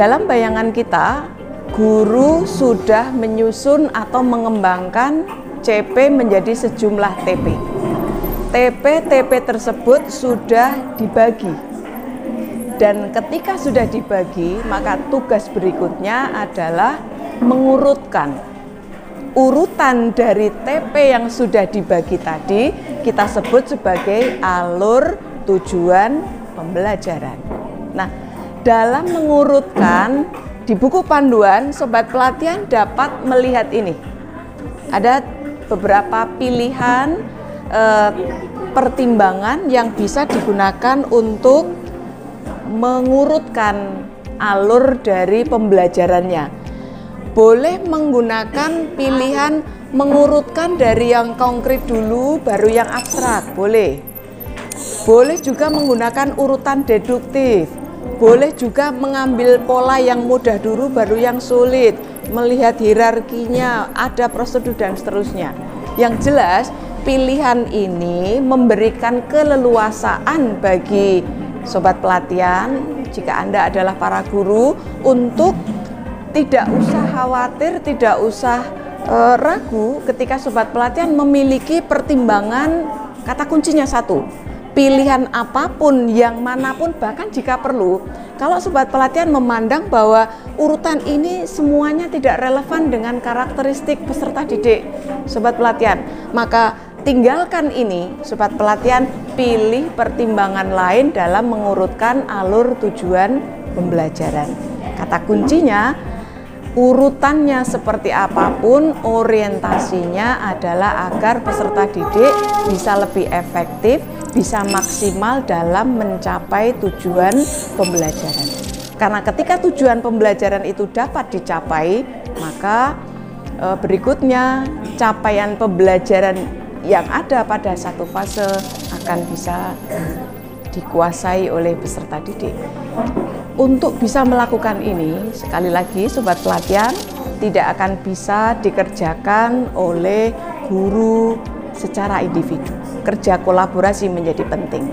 Dalam bayangan kita, guru sudah menyusun atau mengembangkan CP menjadi sejumlah TP. TP tersebut sudah dibagi. Dan ketika sudah dibagi, maka tugas berikutnya adalah mengurutkan. Urutan dari TP yang sudah dibagi tadi kita sebut sebagai alur tujuan pembelajaran. Nah, dalam mengurutkan di buku panduan, sobat pelatihan dapat melihat ini. Ada beberapa pilihan pertimbangan yang bisa digunakan untuk mengurutkan alur dari pembelajarannya. Boleh menggunakan pilihan mengurutkan dari yang konkret dulu baru yang abstrak, boleh. Boleh juga menggunakan urutan deduktif. Boleh juga mengambil pola yang mudah dulu baru yang sulit, melihat hierarkinya, ada prosedur dan seterusnya. Yang jelas pilihan ini memberikan keleluasaan bagi sobat pelatihan, jika Anda adalah para guru, untuk tidak usah khawatir, tidak usah ragu ketika sobat pelatihan memiliki pertimbangan kata kuncinya satu. Pilihan apapun, yang manapun, bahkan jika perlu, kalau sobat pelatihan memandang bahwa urutan ini semuanya tidak relevan dengan karakteristik peserta didik sobat pelatihan, maka tinggalkan ini, sobat pelatihan, pilih pertimbangan lain dalam mengurutkan alur tujuan pembelajaran. Kata kuncinya, urutannya seperti apapun, orientasinya adalah agar peserta didik bisa lebih efektif, bisa maksimal dalam mencapai tujuan pembelajaran. Karena ketika tujuan pembelajaran itu dapat dicapai, maka berikutnya capaian pembelajaran yang ada pada satu fase akan bisa dikuasai oleh peserta didik. Untuk bisa melakukan ini, sekali lagi sobat pelatihan, tidak akan bisa dikerjakan oleh guru secara individu. Kerja kolaborasi menjadi penting.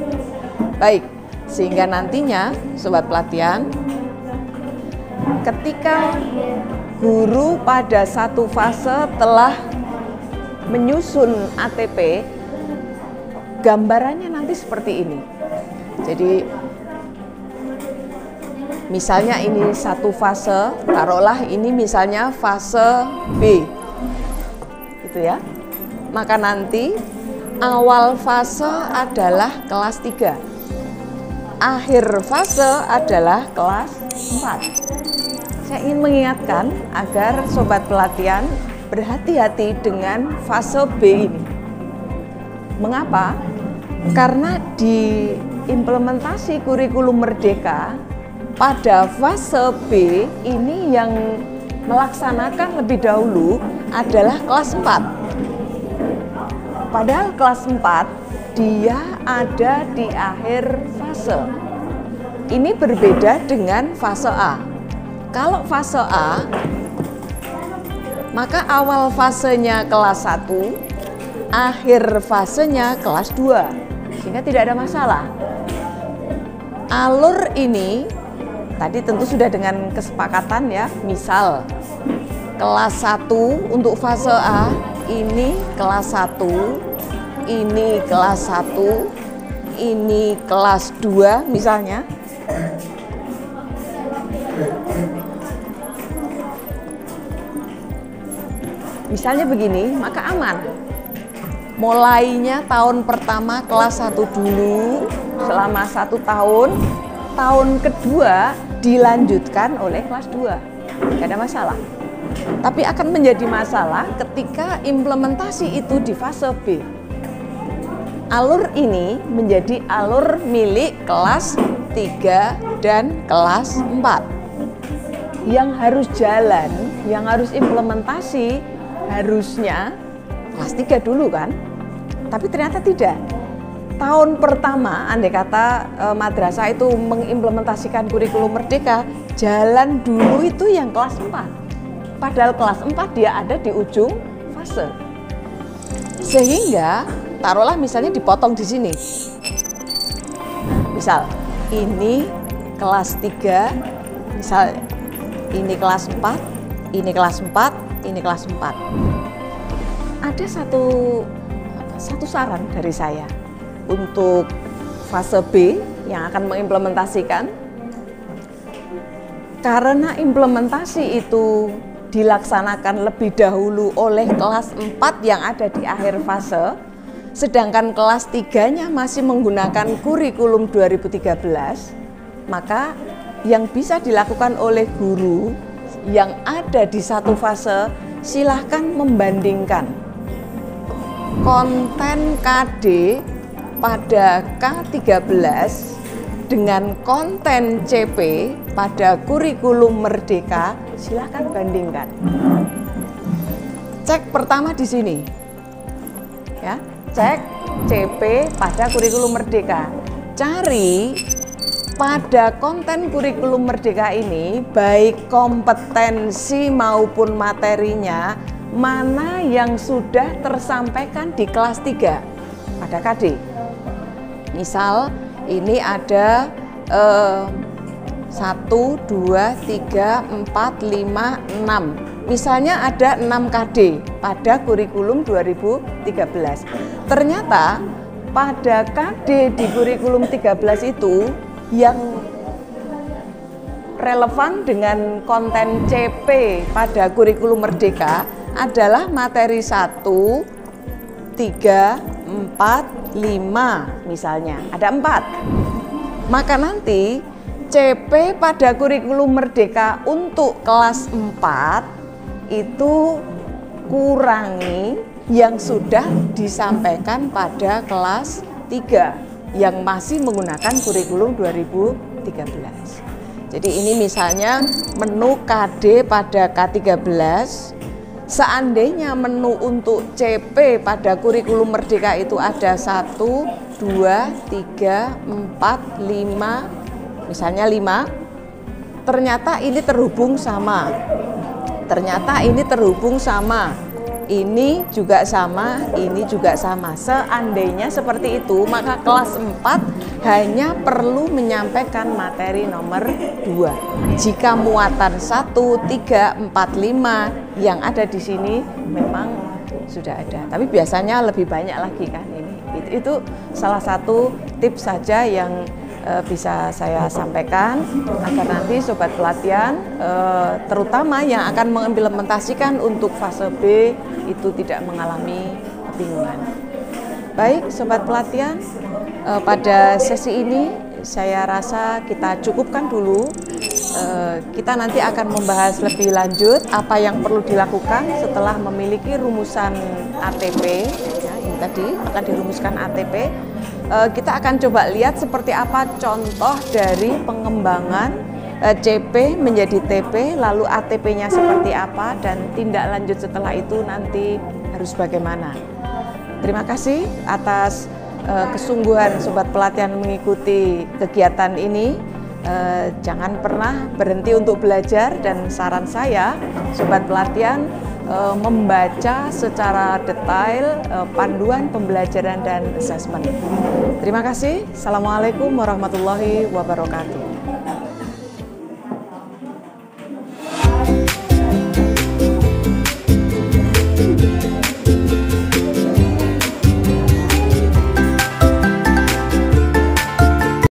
Baik, sehingga nantinya sobat pelatihan, ketika guru pada satu fase telah menyusun ATP, gambarannya nanti seperti ini. Jadi misalnya ini satu fase, taruhlah ini misalnya fase B, gitu ya. Maka nanti awal fase adalah kelas 3, akhir fase adalah kelas 4. Saya ingin mengingatkan agar sobat pelatihan berhati-hati dengan fase B ini. Mengapa? Karena di implementasi kurikulum Merdeka, pada fase B ini yang melaksanakan lebih dahulu adalah kelas 4. Padahal kelas 4 dia ada di akhir fase. Ini berbeda dengan fase A. Kalau fase A, maka awal fasenya kelas 1, akhir fasenya kelas 2. Sehingga tidak ada masalah. Alur ini tadi tentu sudah dengan kesepakatan ya. Misal kelas 1 untuk fase A, ini kelas 1, ini kelas 1, ini kelas 2 misalnya. Misalnya begini, maka aman. Mulainya tahun pertama kelas 1 dulu selama 1 tahun, tahun kedua dilanjutkan oleh kelas 2. Tidak ada masalah. Tapi akan menjadi masalah ketika implementasi itu di fase B. Alur ini menjadi alur milik kelas 3 dan kelas 4. Yang harus jalan, yang harus implementasi harusnya kelas 3 dulu kan? Tapi ternyata tidak. Tahun pertama, andai kata madrasah itu mengimplementasikan kurikulum Merdeka, jalan dulu itu yang kelas 4. Padahal kelas 4 dia ada di ujung fase. Sehingga taruhlah misalnya dipotong di sini. Misal ini kelas 3, misal ini kelas 4, ini kelas 4, ini kelas 4. Ada satu saran dari saya untuk fase B yang akan mengimplementasikan. Karena implementasi itu dilaksanakan lebih dahulu oleh kelas 4 yang ada di akhir fase, sedangkan kelas 3-nya masih menggunakan kurikulum 2013, maka yang bisa dilakukan oleh guru yang ada di satu fase, silahkan membandingkan konten KD pada K13 dengan konten CP pada kurikulum Merdeka, silahkan bandingkan. Cek pertama di sini, ya, cek CP pada kurikulum Merdeka. Cari pada konten kurikulum Merdeka ini, baik kompetensi maupun materinya, mana yang sudah tersampaikan di kelas 3 pada KD. Misal, ini ada 1, 2, 3, 4, 5, 6. Misalnya ada 6 KD pada kurikulum 2013. Ternyata pada KD di kurikulum 13 itu yang relevan dengan konten CP pada kurikulum Merdeka adalah materi 1, 3, 4, 5 misalnya, ada 4. Maka nanti CP pada kurikulum Merdeka untuk kelas 4 itu kurangi yang sudah disampaikan pada kelas 3 yang masih menggunakan kurikulum 2013. Jadi ini misalnya menu KD pada K13. Seandainya menu untuk CP pada kurikulum Merdeka itu ada 1, 2, 3, 4, 5, misalnya 5, ternyata ini terhubung sama. Ternyata ini terhubung sama. Ini juga sama, ini juga sama. Seandainya seperti itu, maka kelas 4 hanya perlu menyampaikan materi nomor 2. Jika muatan 1, 3, 4, 5 yang ada di sini memang sudah ada. Tapi biasanya lebih banyak lagi kan ini. Itu salah satu tips saja yang bisa saya sampaikan agar nanti sobat pelatihan terutama yang akan mengimplementasikan untuk fase B itu tidak mengalami kebingungan. Baik sobat pelatihan, pada sesi ini saya rasa kita cukupkan dulu. Kita nanti akan membahas lebih lanjut apa yang perlu dilakukan setelah memiliki rumusan ATP, ya, ini tadi akan dirumuskan ATP. Kita akan coba lihat seperti apa contoh dari pengembangan CP menjadi TP, lalu ATP-nya seperti apa, dan tindak lanjut setelah itu nanti harus bagaimana. Terima kasih atas kesungguhan sobat pelatihan mengikuti kegiatan ini. Jangan pernah berhenti untuk belajar, dan saran saya sobat pelatihan membaca secara detail panduan pembelajaran dan asesmen. Terima kasih. Assalamualaikum warahmatullahi wabarakatuh.